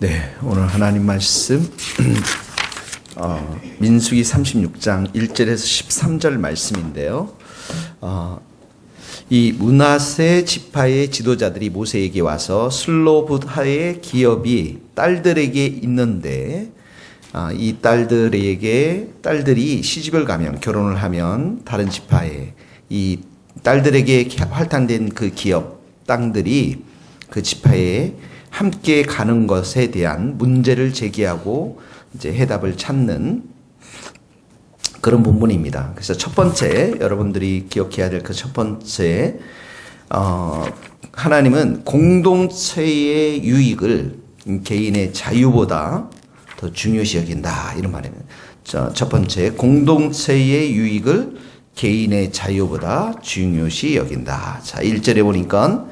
네, 오늘 하나님 말씀 민수기 36장 1절에서 13절 말씀인데요. 이 므낫세 지파의 지도자들이 모세에게 와서 슬로봇하의 기업이 딸들에게 있는데 이 딸들이 시집을 가면, 결혼을 하면 다른 지파에 이 딸들에게 할당된 그 기업 땅들이 그 지파에 함께 가는 것에 대한 문제를 제기하고 이제 해답을 찾는 그런 본문입니다. 그래서 첫 번째, 여러분들이 기억해야 될 그 첫 번째, 하나님은 공동체의 유익을 개인의 자유보다 더 중요시 여긴다, 이런 말입니다. 첫 번째, 공동체의 유익을 개인의 자유보다 중요시 여긴다. 자, 1절에 보니까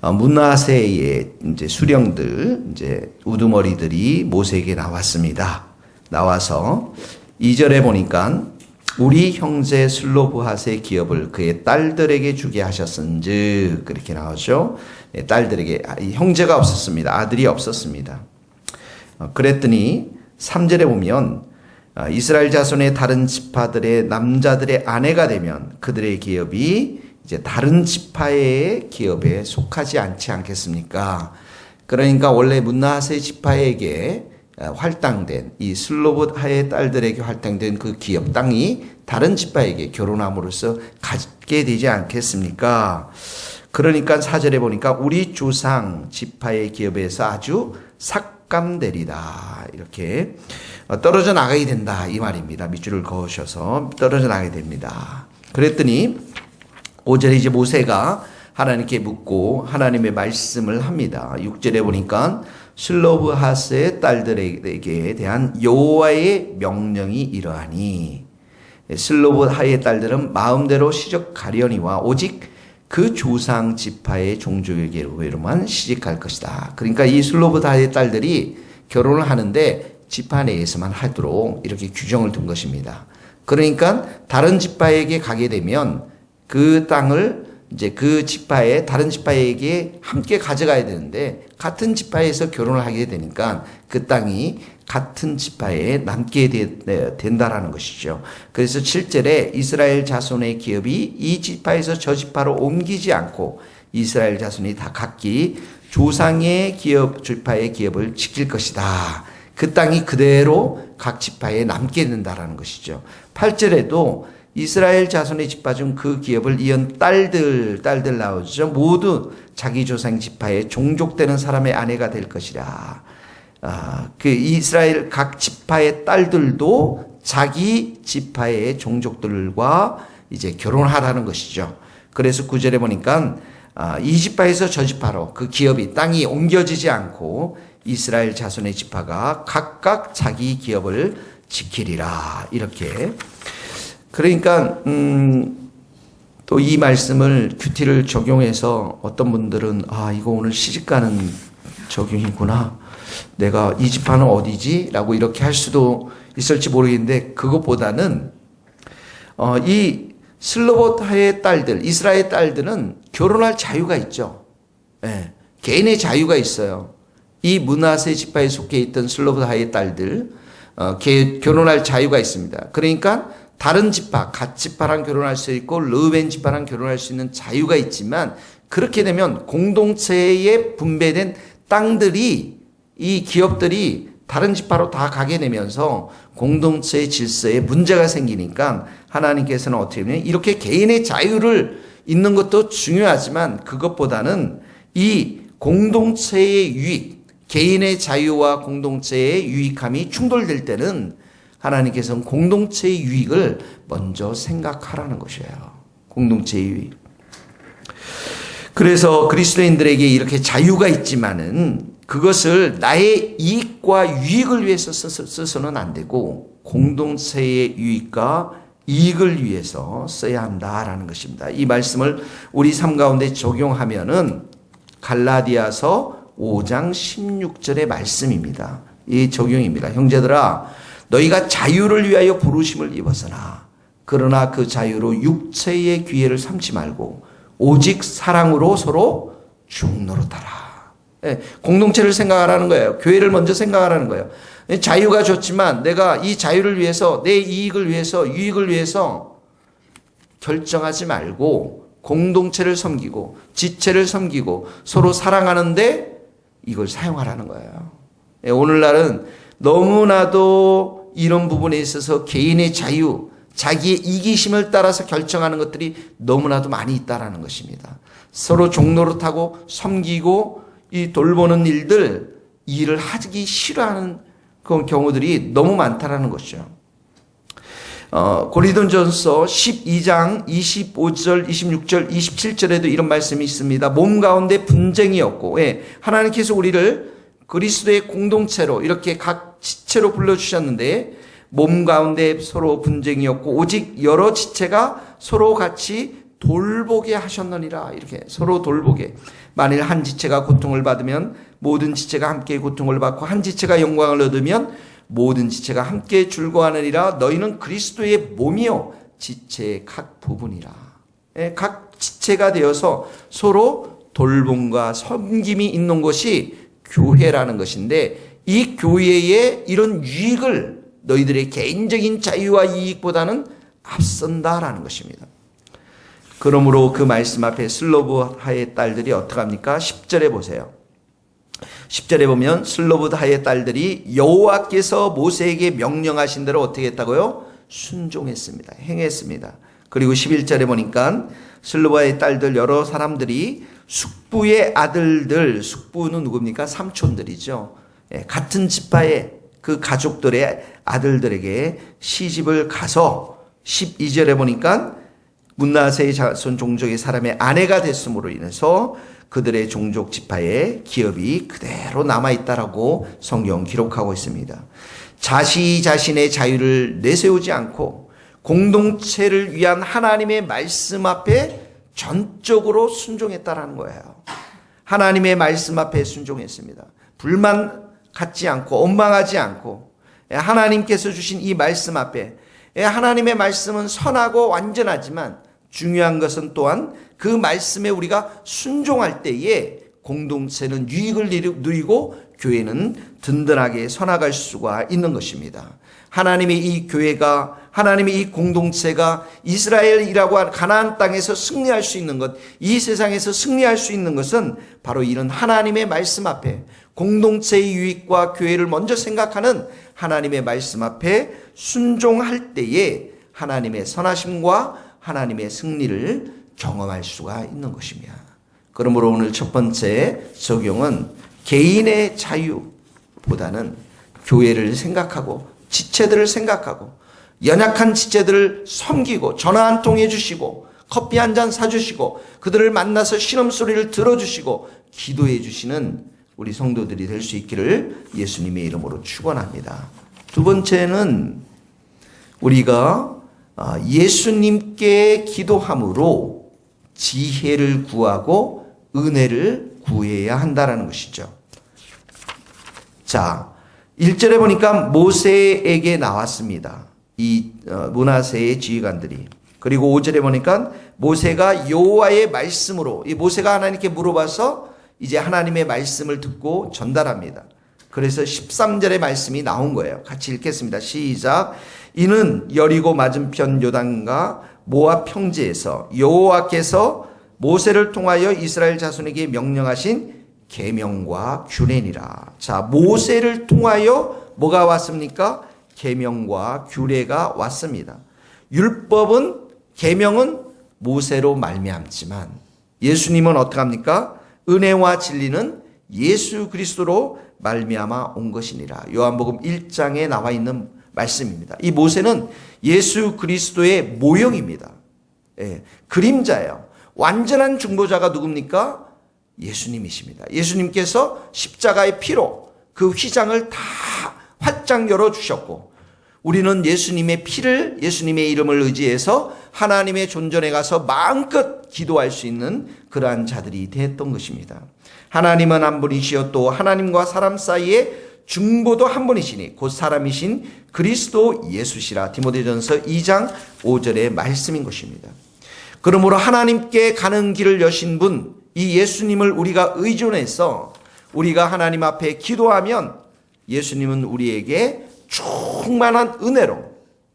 므낫세의 이제 수령들, 이제 우두머리들이 모세에게 나왔습니다. 나와서 2절에 보니까 우리 형제 슬로브핫의 기업을 그의 딸들에게 주게 하셨은즉, 그렇게 나오죠. 딸들에게, 형제가 없었습니다. 아들이 없었습니다. 그랬더니 3절에 보면 이스라엘 자손의 다른 지파들의 남자들의 아내가 되면 그들의 기업이 이제 다른 지파의 기업에 속하지 않겠습니까? 그러니까 원래 므낫세 지파에게 할당된 이 슬로봇하의 딸들에게 할당된 그 기업 땅이 다른 지파에게 결혼함으로써 갖게 되지 않겠습니까? 그러니까 4절에 보니까 우리 조상 지파의 기업에서 아주 삭감되리다, 이렇게 떨어져 나가게 된다, 이 말입니다. 밑줄을 그으셔서 떨어져 나가게 됩니다. 그랬더니 5절에 이제 모세가 하나님께 묻고 하나님의 말씀을 합니다. 6절에 보니까 슬로브핫의 딸들에게 대한 여호와의 명령이 이러하니, 슬로브핫의 딸들은 마음대로 시집가려니와 오직 그 조상 지파의 종족에게로만 시집갈 것이다. 그러니까 이 슬로브핫의 딸들이 결혼을 하는데 지파 내에서만 하도록 이렇게 규정을 둔 것입니다. 그러니까 다른 지파에게 가게 되면 그 땅을 이제 그 지파의 다른 지파에게 함께 가져가야 되는데, 같은 지파에서 결혼을 하게 되니까 그 땅이 같은 지파에 남게 된다라는 것이죠. 그래서 7절에 이스라엘 자손의 기업이 이 지파에서 저 지파로 옮기지 않고 이스라엘 자손이 다 각기 조상의 기업, 지파의 기업을 지킬 것이다. 그 땅이 그대로 각 지파에 남게 된다라는 것이죠. 8절에도 이스라엘 자손의 지파 중 그 기업을 이은 딸들 나오죠. 모두 자기 조상 지파에 종족되는 사람의 아내가 될 것이라. 그 이스라엘 각 지파의 딸들도 자기 지파의 종족들과 이제 결혼하라는 것이죠. 그래서 9절에 보니까 이 지파에서 저 지파로 그 기업이 땅이 옮겨지지 않고 이스라엘 자손의 지파가 각각 자기 기업을 지키리라, 이렇게. 그러니까 또 이 말씀을 큐티를 적용해서 어떤 분들은 이거 오늘 시집가는 적용이구나, 내가 이 지파는 어디지? 라고 이렇게 할 수도 있을지 모르겠는데, 그것보다는 이 슬로봇하의 딸들, 이스라엘 딸들은 결혼할 자유가 있죠. 네, 개인의 자유가 있어요. 이 므낫세 지파에 속해 있던 슬로봇하의 딸들 결혼할 자유가 있습니다. 그러니까 다른 지파, 갓 지파랑 결혼할 수 있고 르우벤 지파랑 결혼할 수 있는 자유가 있지만, 그렇게 되면 공동체에 분배된 땅들이, 이 기업들이 다른 지파로 다 가게 되면서 공동체의 질서에 문제가 생기니까 하나님께서는 어떻게 하면 이렇게 개인의 자유를 있는 것도 중요하지만, 그것보다는 이 공동체의 유익, 개인의 자유와 공동체의 유익함이 충돌될 때는 하나님께서는 공동체의 유익을 먼저 생각하라는 것이에요. 공동체의 유익. 그래서 그리스도인들에게 이렇게 자유가 있지만은 그것을 나의 이익과 유익을 위해서 써서는 안 되고 공동체의 유익과 이익을 위해서 써야 한다라는 것입니다. 이 말씀을 우리 삶 가운데 적용하면은 갈라디아서 5장 16절의 말씀입니다. 이 적용입니다. 형제들아, 너희가 자유를 위하여 부르심을 입었으나 그러나 그 자유로 육체의 기회를 삼지 말고 오직 사랑으로 서로 죽노릇하라. 공동체를 생각하라는 거예요. 교회를 먼저 생각하라는 거예요. 자유가 좋지만 내가 이 자유를 위해서, 내 이익을 위해서, 유익을 위해서 결정하지 말고 공동체를 섬기고 지체를 섬기고 서로 사랑하는데 이걸 사용하라는 거예요. 오늘날은 너무나도 이런 부분에 있어서 개인의 자유, 자기의 이기심을 따라서 결정하는 것들이 너무나도 많이 있다라는 것입니다. 서로 종노릇하고 섬기고 이 돌보는 일을 하기 싫어하는 그런 경우들이 너무 많다라는 것이죠. 고린도전서 12장 25절, 26절, 27절에도 이런 말씀이 있습니다. 몸 가운데 분쟁이 없고, 하나님께서 우리를 그리스도의 공동체로 이렇게 각 지체로 불러주셨는데 몸 가운데 서로 분쟁이 없고 오직 여러 지체가 서로 같이 돌보게 하셨느니라. 이렇게 서로 돌보게. 만일 한 지체가 고통을 받으면 모든 지체가 함께 고통을 받고 한 지체가 영광을 얻으면 모든 지체가 함께 즐거워하느니라. 너희는 그리스도의 몸이요 지체의 각 부분이라. 각 지체가 되어서 서로 돌봄과 섬김이 있는 것이 교회라는 것인데 이 교회의 이런 유익을 너희들의 개인적인 자유와 이익보다는 앞선다라는 것입니다. 그러므로 그 말씀 앞에 슬로브하의 딸들이 어떻게 합니까? 10절에 보세요. 10절에 보면 슬로브하의 딸들이 여호와께서 모세에게 명령하신 대로 어떻게 했다고요? 순종했습니다. 행했습니다. 그리고 11절에 보니까 슬로브하의 딸들 여러 사람들이 숙부의 아들들, 숙부는 누굽니까? 삼촌들이죠. 같은 지파의 그 가족들의 아들들에게 시집을 가서 12절에 보니까 문나세의 자손 종족의 사람의 아내가 됐음으로 인해서 그들의 종족 지파의 기업이 그대로 남아있다라고 성경 기록하고 있습니다. 자신의 자유를 내세우지 않고 공동체를 위한 하나님의 말씀 앞에 전적으로 순종했다라는 거예요. 하나님의 말씀 앞에 순종했습니다. 불만 갖지 않고 원망하지 않고 하나님께서 주신 이 말씀 앞에 하나님의 말씀은 선하고 완전하지만 중요한 것은 또한 그 말씀에 우리가 순종할 때에 공동체는 유익을 누리고 교회는 든든하게 서나갈 수가 있는 것입니다. 하나님의 이 교회가 하나님의 이 공동체가 이스라엘이라고 한 가나안 땅에서 승리할 수 있는 것, 이 세상에서 승리할 수 있는 것은 바로 이런 하나님의 말씀 앞에 공동체의 유익과 교회를 먼저 생각하는 하나님의 말씀 앞에 순종할 때에 하나님의 선하심과 하나님의 승리를 경험할 수가 있는 것입니다. 그러므로 오늘 첫 번째 적용은 개인의 자유보다는 교회를 생각하고 지체들을 생각하고 연약한 지체들을 섬기고 전화 한 통 해주시고 커피 한 잔 사주시고 그들을 만나서 신음소리를 들어주시고 기도해 주시는 우리 성도들이 될 수 있기를 예수님의 이름으로 축원합니다. 두 번째는 우리가 예수님께 기도함으로 지혜를 구하고 은혜를 구해야 한다는 것이죠. 자, 1절에 보니까 모세에게 나왔습니다. 이 므낫세의 지휘관들이. 그리고 5절에 보니까 모세가 여호와의 말씀으로, 이 모세가 하나님께 물어봐서 이제 하나님의 말씀을 듣고 전달합니다. 그래서 13절의 말씀이 나온 거예요. 같이 읽겠습니다. 시작. 이는 여리고 맞은편 요단과 모압 평지에서 여호와께서 모세를 통하여 이스라엘 자손에게 명령하신 계명과 규례니라. 자, 모세를 통하여 뭐가 왔습니까? 계명과 규례가 왔습니다. 율법은 계명은 모세로 말미암지만 예수님은 어떻게 합니까? 은혜와 진리는 예수 그리스도로 말미암아 온 것이니라. 요한복음 1장에 나와 있는 말씀입니다. 이 모세는 예수 그리스도의 모형입니다. 그림자예요. 완전한 중보자가 누굽니까? 예수님이십니다. 예수님께서 십자가의 피로 그 휘장을 다 활짝 열어주셨고 우리는 예수님의 피를, 예수님의 이름을 의지해서 하나님의 존전에 가서 마음껏 기도할 수 있는 그러한 자들이 됐던 것입니다. 하나님은 한 분이시요 또 하나님과 사람 사이에 중보도 한 분이시니 곧 사람이신 그리스도 예수시라. 디모데전서 2장 5절의 말씀인 것입니다. 그러므로 하나님께 가는 길을 여신 분, 이 예수님을 우리가 의존해서 우리가 하나님 앞에 기도하면 예수님은 우리에게 충만한 은혜로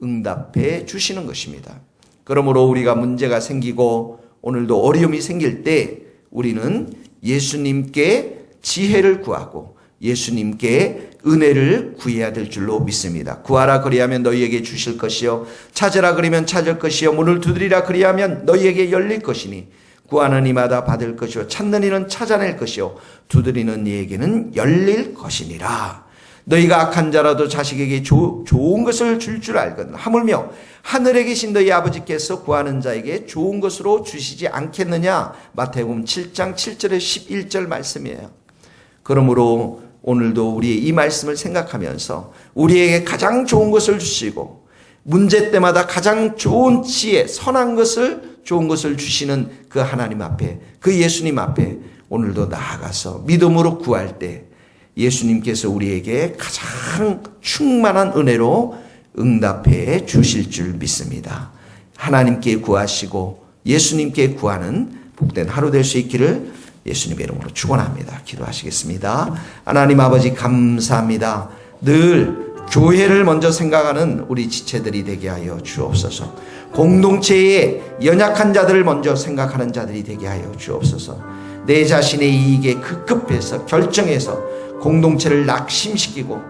응답해 주시는 것입니다. 그러므로 우리가 문제가 생기고 오늘도 어려움이 생길 때 우리는 예수님께 지혜를 구하고 예수님께 은혜를 구해야 될 줄로 믿습니다. 구하라 그리하면 너희에게 주실 것이요 찾으라 그리면 찾을 것이요 문을 두드리라 그리하면 너희에게 열릴 것이니 구하는 이마다 받을 것이요 찾는 이는 찾아낼 것이요 두드리는 이에게는 열릴 것이니라. 너희가 악한 자라도 자식에게 좋은 것을 줄 알거든 하물며 하늘에 계신 너희 아버지께서 구하는 자에게 좋은 것으로 주시지 않겠느냐. 마태복음 7장 7절에 11절 말씀이에요. 그러므로 오늘도 우리의 이 말씀을 생각하면서 우리에게 가장 좋은 것을 주시고 문제 때마다 가장 좋은 지혜, 선한 것을, 좋은 것을 주시는 그 하나님 앞에, 그 예수님 앞에 오늘도 나아가서 믿음으로 구할 때 예수님께서 우리에게 가장 충만한 은혜로 응답해 주실 줄 믿습니다. 하나님께 구하시고 예수님께 구하는 복된 하루 될 수 있기를 예수님의 이름으로 축원합니다. 기도하시겠습니다. 하나님 아버지 감사합니다. 늘 교회를 먼저 생각하는 우리 지체들이 되게 하여 주옵소서. 공동체의 연약한 자들을 먼저 생각하는 자들이 되게 하여 주옵소서. 내 자신의 이익에 급급해서 결정해서 공동체를 낙심시키고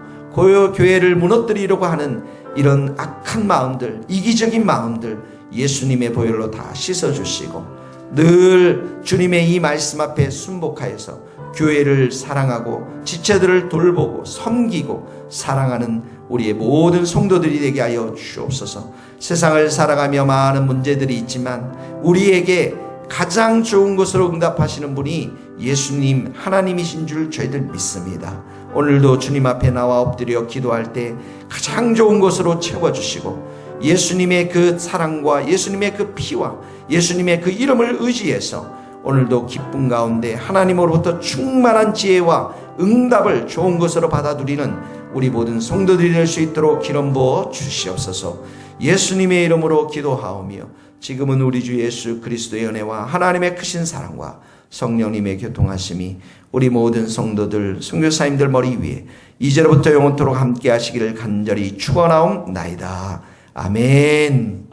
교회를 무너뜨리려고 하는 이런 악한 마음들, 이기적인 마음들 예수님의 보혈로 다 씻어주시고 늘 주님의 이 말씀 앞에 순복하여서 교회를 사랑하고 지체들을 돌보고 섬기고 사랑하는 우리의 모든 성도들이 되게 하여 주옵소서. 세상을 살아가며 많은 문제들이 있지만 우리에게 가장 좋은 것으로 응답하시는 분이 예수님 하나님이신 줄 저희들 믿습니다. 오늘도 주님 앞에 나와 엎드려 기도할 때 가장 좋은 것으로 채워주시고 예수님의 그 사랑과 예수님의 그 피와 예수님의 그 이름을 의지해서 오늘도 기쁨 가운데 하나님으로부터 충만한 지혜와 응답을 좋은 것으로 받아들이는 우리 모든 성도들이 될 수 있도록 기름 부어 주시옵소서. 예수님의 이름으로 기도하오며 지금은 우리 주 예수 그리스도의 은혜와 하나님의 크신 사랑과 성령님의 교통하심이 우리 모든 성도들 선교사님들 머리 위에 이제로부터 영원토록 함께 하시기를 간절히 축원하옵나이다. 아멘.